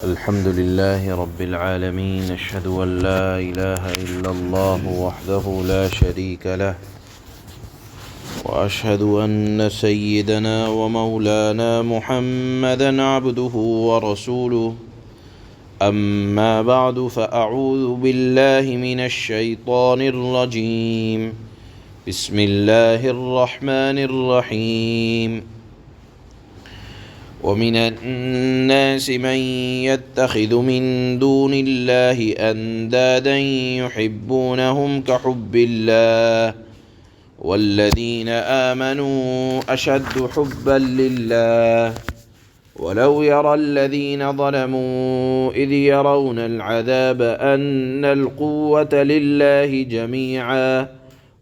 الحمد لله رب العالمين، أشهد أن لا إله إلا الله وحده لا شريك له، وأشهد أن سيدنا ومولانا محمدا عبده ورسوله. أما بعد، فأعوذ بالله من الشيطان الرجيم. بسم الله الرحمن الرحيم. ومن الناس من يتخذ من دون الله أندادا يحبونهم كحب الله والذين آمنوا أشد حبا لله ولو يرى الذين ظلموا إذ يرون العذاب أن القوة لله جميعا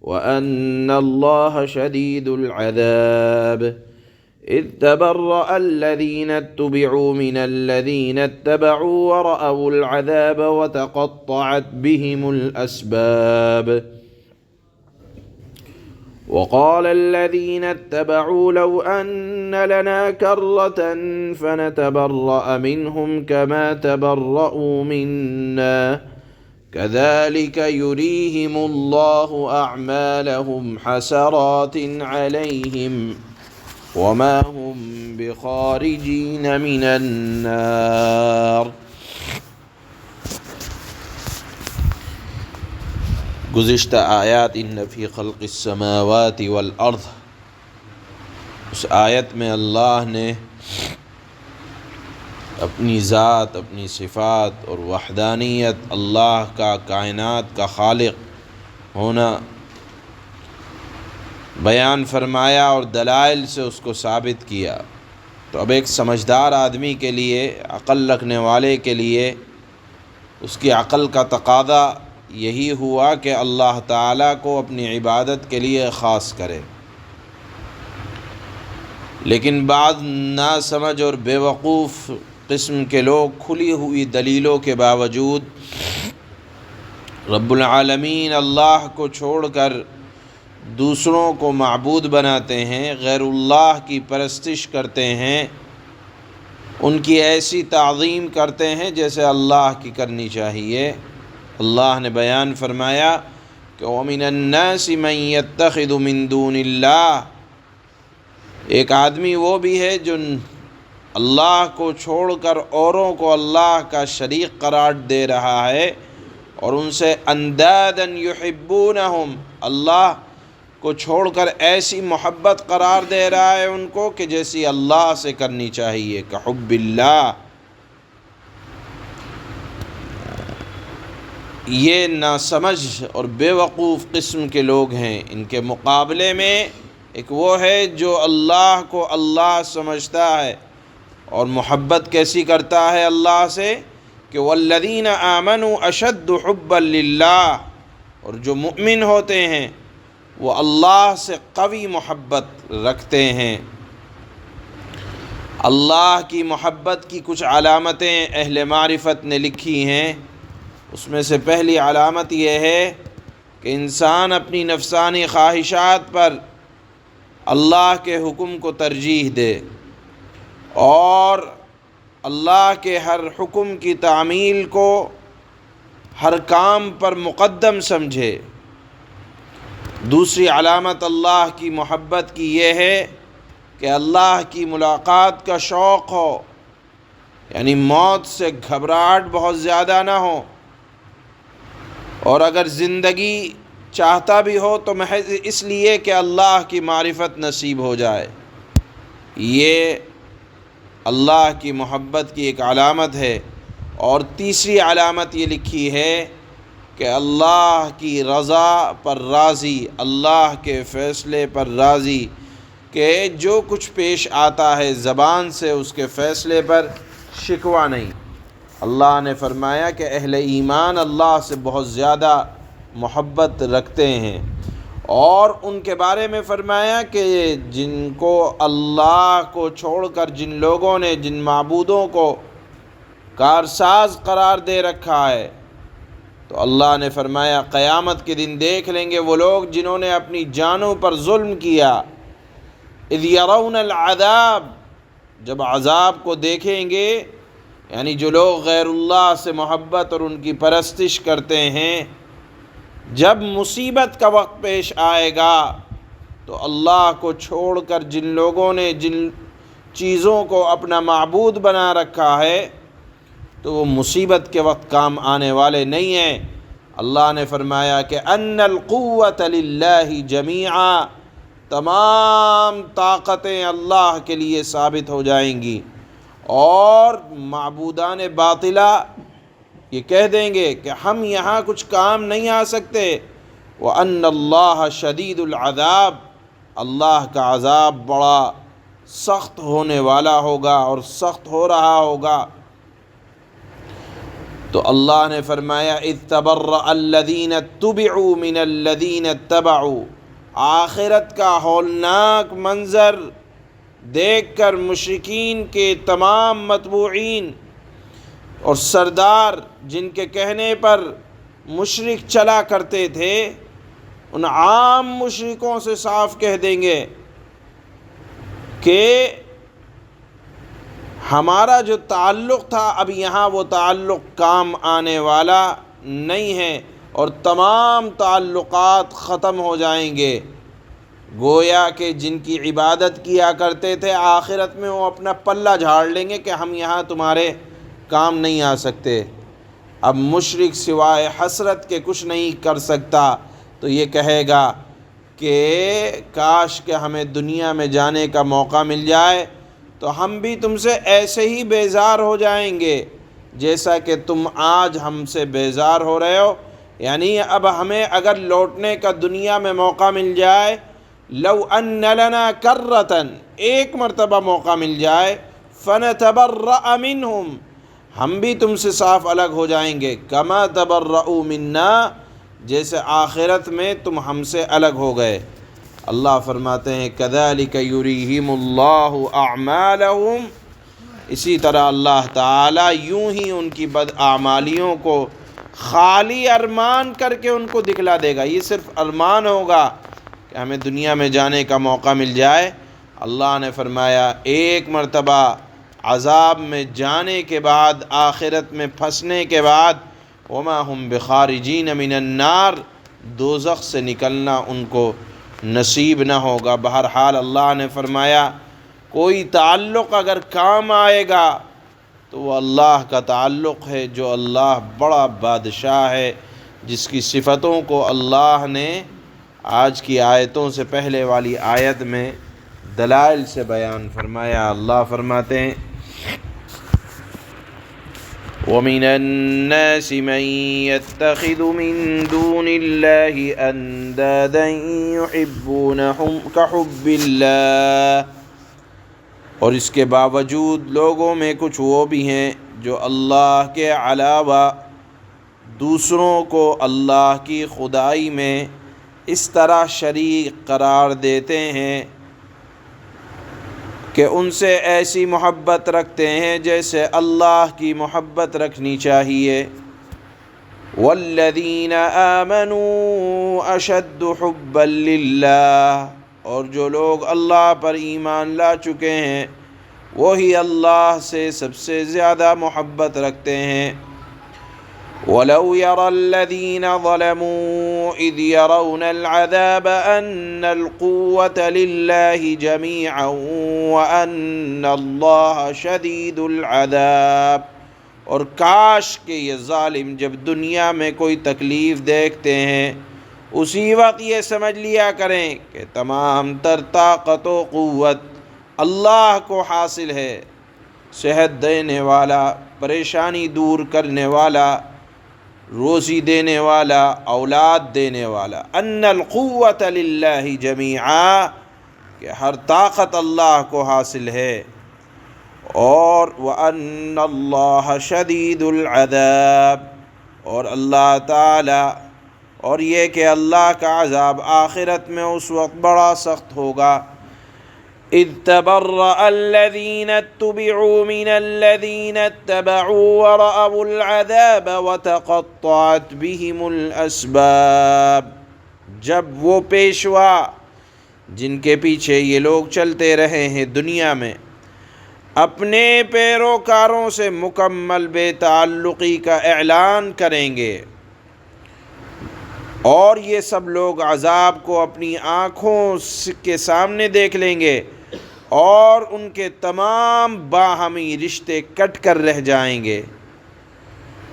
وأن الله شديد العذاب. إذ تبرأ الذين اتبعوا من الذين اتبعوا ورأوا العذاب وتقطعت بهم الأسباب. وقال الذين اتبعوا لو أن لنا كرة فنتبرأ منهم كما تبرأوا منا كذلك يريهم الله أعمالهم حسرات عليهم وما هم بخارجين من النار. گزشتہ آیات ان فی خلق السماوات والارض، اس آیت میں اللہ نے اپنی ذات، اپنی صفات اور وحدانیت، اللہ کا کائنات کا خالق ہونا بیان فرمایا اور دلائل سے اس کو ثابت کیا. تو اب ایک سمجھدار آدمی کے لیے، عقل رکھنے والے کے لیے، اس کی عقل کا تقاضا یہی ہوا کہ اللہ تعالیٰ کو اپنی عبادت کے لیے خاص کرے. لیکن بعض ناسمجھ اور بیوقوف قسم کے لوگ کھلی ہوئی دلیلوں کے باوجود رب العالمین اللہ کو چھوڑ کر دوسروں کو معبود بناتے ہیں، غیر اللہ کی پرستش کرتے ہیں، ان کی ایسی تعظیم کرتے ہیں جیسے اللہ کی کرنی چاہیے. اللہ نے بیان فرمایا کہ وَمِنَ النَّاسِ مَن يَتَّخِذُ مِن دُونِ اللَّهِ، ایک آدمی وہ بھی ہے جو اللہ کو چھوڑ کر اوروں کو اللہ کا شریک قرار دے رہا ہے اور ان سے انداداً یحبونہم، اللہ کو چھوڑ کر ایسی محبت قرار دے رہا ہے ان کو کہ جیسی اللہ سے کرنی چاہیے، کحب اللہ. یہ ناسمجھ اور بے وقوف قسم کے لوگ ہیں. ان کے مقابلے میں ایک وہ ہے جو اللہ کو اللہ سمجھتا ہے اور محبت کیسی کرتا ہے اللہ سے کہ والذین آمنوا اشد حبا للہ، اور جو مؤمن ہوتے ہیں وہ اللہ سے قوی محبت رکھتے ہیں. اللہ کی محبت کی کچھ علامتیں اہل معرفت نے لکھی ہیں. اس میں سے پہلی علامت یہ ہے کہ انسان اپنی نفسانی خواہشات پر اللہ کے حکم کو ترجیح دے اور اللہ کے ہر حکم کی تعمیل کو ہر کام پر مقدم سمجھے. دوسری علامت اللہ کی محبت کی یہ ہے کہ اللہ کی ملاقات کا شوق ہو، یعنی موت سے گھبراہٹ بہت زیادہ نہ ہو، اور اگر زندگی چاہتا بھی ہو تو محض اس لیے کہ اللہ کی معرفت نصیب ہو جائے. یہ اللہ کی محبت کی ایک علامت ہے. اور تیسری علامت یہ لکھی ہے کہ اللہ کی رضا پر راضی، اللہ کے فیصلے پر راضی، کہ جو کچھ پیش آتا ہے زبان سے اس کے فیصلے پر شکوہ نہیں. اللہ نے فرمایا کہ اہل ایمان اللہ سے بہت زیادہ محبت رکھتے ہیں، اور ان کے بارے میں فرمایا کہ جن کو اللہ کو چھوڑ کر جن لوگوں نے جن معبودوں کو کارساز قرار دے رکھا ہے، تو اللہ نے فرمایا قیامت کے دن دیکھ لیں گے وہ لوگ جنہوں نے اپنی جانوں پر ظلم کیا. اذ یرون العذاب، جب عذاب کو دیکھیں گے، یعنی جو لوگ غیر اللہ سے محبت اور ان کی پرستش کرتے ہیں، جب مصیبت کا وقت پیش آئے گا تو اللہ کو چھوڑ کر جن لوگوں نے جن چیزوں کو اپنا معبود بنا رکھا ہے تو وہ مصیبت کے وقت کام آنے والے نہیں ہیں۔ اللہ نے فرمایا کہ ان القوۃ للہ جمیعا، تمام طاقتیں اللہ کے لیے ثابت ہو جائیں گی، اور معبودان باطلہ یہ کہہ دیں گے کہ ہم یہاں کچھ کام نہیں آ سکتے۔ وَأَنَّ اللَّهَ شَدِيدُ الْعَذَابِ، اللہ کا عذاب بڑا سخت ہونے والا ہوگا اور سخت ہو رہا ہوگا۔ تو اللہ نے فرمایا اِذْ تَبَرَّأَ الَّذِينَ اتُّبِعُوا مِنَ الَّذِينَ اتَّبَعُوا، آخرت کا ہولناک منظر دیکھ کر مشرکین کے تمام متبوعین اور سردار جن کے کہنے پر مشرک چلا کرتے تھے، ان عام مشرکوں سے صاف کہہ دیں گے کہ ہمارا جو تعلق تھا اب یہاں وہ تعلق کام آنے والا نہیں ہے، اور تمام تعلقات ختم ہو جائیں گے۔ گویا کہ جن کی عبادت کیا کرتے تھے آخرت میں وہ اپنا پلہ جھاڑ لیں گے کہ ہم یہاں تمہارے کام نہیں آ سکتے۔ اب مشرک سوائے حسرت کے کچھ نہیں کر سکتا، تو یہ کہے گا کہ کاش کہ ہمیں دنیا میں جانے کا موقع مل جائے تو ہم بھی تم سے ایسے ہی بیزار ہو جائیں گے جیسا کہ تم آج ہم سے بیزار ہو رہے ہو۔ یعنی اب ہمیں اگر لوٹنے کا دنیا میں موقع مل جائے، لو ان لنا کرۃ، ایک مرتبہ موقع مل جائے، فنتبرأ منہم، ہم بھی تم سے صاف الگ ہو جائیں گے، کما تبرؤوا منا، جیسے آخرت میں تم ہم سے الگ ہو گئے۔ اللہ فرماتے ہیں کذالک یریہم اللہ اعمالہم، اسی طرح اللہ تعالیٰ یوں ہی ان کی بداعمالیوں کو خالی ارمان کر کے ان کو دکھلا دے گا۔ یہ صرف ارمان ہوگا کہ ہمیں دنیا میں جانے کا موقع مل جائے۔ اللہ نے فرمایا ایک مرتبہ عذاب میں جانے کے بعد، آخرت میں پھنسنے کے بعد، وما ہم بخارجین من النار، دوزخ سے نکلنا ان کو نصیب نہ ہوگا۔ بہرحال اللہ نے فرمایا کوئی تعلق اگر کام آئے گا تو وہ اللہ کا تعلق ہے، جو اللہ بڑا بادشاہ ہے، جس کی صفتوں کو اللہ نے آج کی آیتوں سے پہلے والی آیت میں دلائل سے بیان فرمایا۔ اللہ فرماتے ہیں وَمِنَ النَّاسِ مَن يَتَّخِذُ مِن دُونِ اللَّهِ أَندَادًا يُحِبُّونَهُمْ كَحُبِّ اللَّهِ، اور اس کے باوجود لوگوں میں کچھ وہ بھی ہیں جو اللہ کے علاوہ دوسروں کو اللہ کی خدائی میں اس طرح شریک قرار دیتے ہیں کہ ان سے ایسی محبت رکھتے ہیں جیسے اللہ کی محبت رکھنی چاہیے۔ والذین آمنوا اشد حبا للہ، اور جو لوگ اللہ پر ایمان لا چکے ہیں وہی اللہ سے سب سے زیادہ محبت رکھتے ہیں۔ وَلَوْ يَرَى الَّذِينَ ظَلَمُوا إِذْ يَرَوْنَ الْعَذَابَ أَنَّ الْقُوَّةَ لِلَّهِ جَمِيعًا وَأَنَّ اللَّهَ شَدِيدُ الْعَذَابِ، اور کاش کہ یہ ظالم جب دنیا میں کوئی تکلیف دیکھتے ہیں اسی وقت یہ سمجھ لیا کریں کہ تمام تر طاقت و قوت اللہ کو حاصل ہے، صحت دینے والا، پریشانی دور کرنے والا، روزی دینے والا، اولاد دینے والا۔ ان القوۃ للہ جمیعا، کہ ہر طاقت اللہ کو حاصل ہے، اور وَأَنَّ اللَّهَ شَدِيدُ الْعَذَابِ، اور اللہ تعالی، اور یہ کہ اللہ کا عذاب آخرت میں اس وقت بڑا سخت ہوگا۔ اِذْ تَبَرَّأَ الَّذِينَ اتُّبِعُوا مِنَ الَّذِينَ اتَّبَعُوا وَرَأَوُا الْعَذَابَ وَتَقَطَّعَتْ بِهِمُ الْأَسْبَابُ، جب وہ پیشوا جن کے پیچھے یہ لوگ چلتے رہے ہیں دنیا میں، اپنے پیروکاروں سے مکمل بے تعلقی کا اعلان کریں گے، اور یہ سب لوگ عذاب کو اپنی آنکھوں کے سامنے دیکھ لیں گے اور ان کے تمام باہمی رشتے کٹ کر رہ جائیں گے۔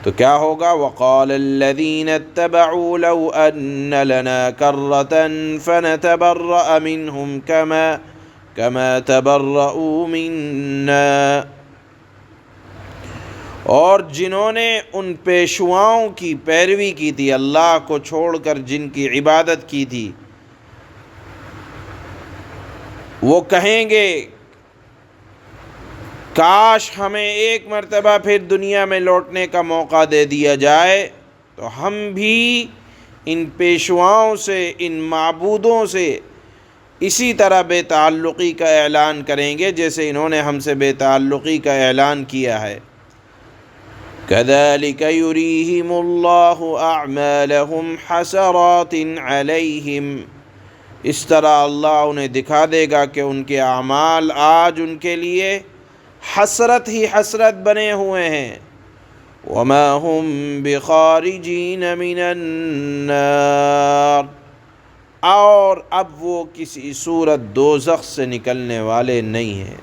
تو کیا ہوگا؟ وَقَالَ الَّذِينَ اتَّبَعُوا لَوْ أَنَّ لَنَا كَرَّةً فَنَتَبَرَّأَ مِنْهُمْ كَمَا تَبَرَّؤُوا مِنَّا۔ اور جنہوں نے ان پیشواؤں کی پیروی کی تھی، اللہ کو چھوڑ کر جن کی عبادت کی تھی، وہ کہیں گے کاش ہمیں ایک مرتبہ پھر دنیا میں لوٹنے کا موقع دے دیا جائے تو ہم بھی ان پیشواؤں سے، ان معبودوں سے اسی طرح بے تعلقی کا اعلان کریں گے جیسے انہوں نے ہم سے بے تعلقی کا اعلان کیا ہے۔ كَذَلِكَ يُرِيهِمُ اللَّهُ أَعْمَالَهُمْ حَسَرَاتٍ عَلَيْهِمْ، اس طرح اللہ انہیں دکھا دے گا کہ ان کے اعمال آج ان کے لیے حسرت ہی حسرت بنے ہوئے ہیں۔ وَمَا هُمْ بِخَارِجِينَ مِنَ النَّارِ، اور اب وہ کسی صورت دوزخ سے نکلنے والے نہیں ہیں۔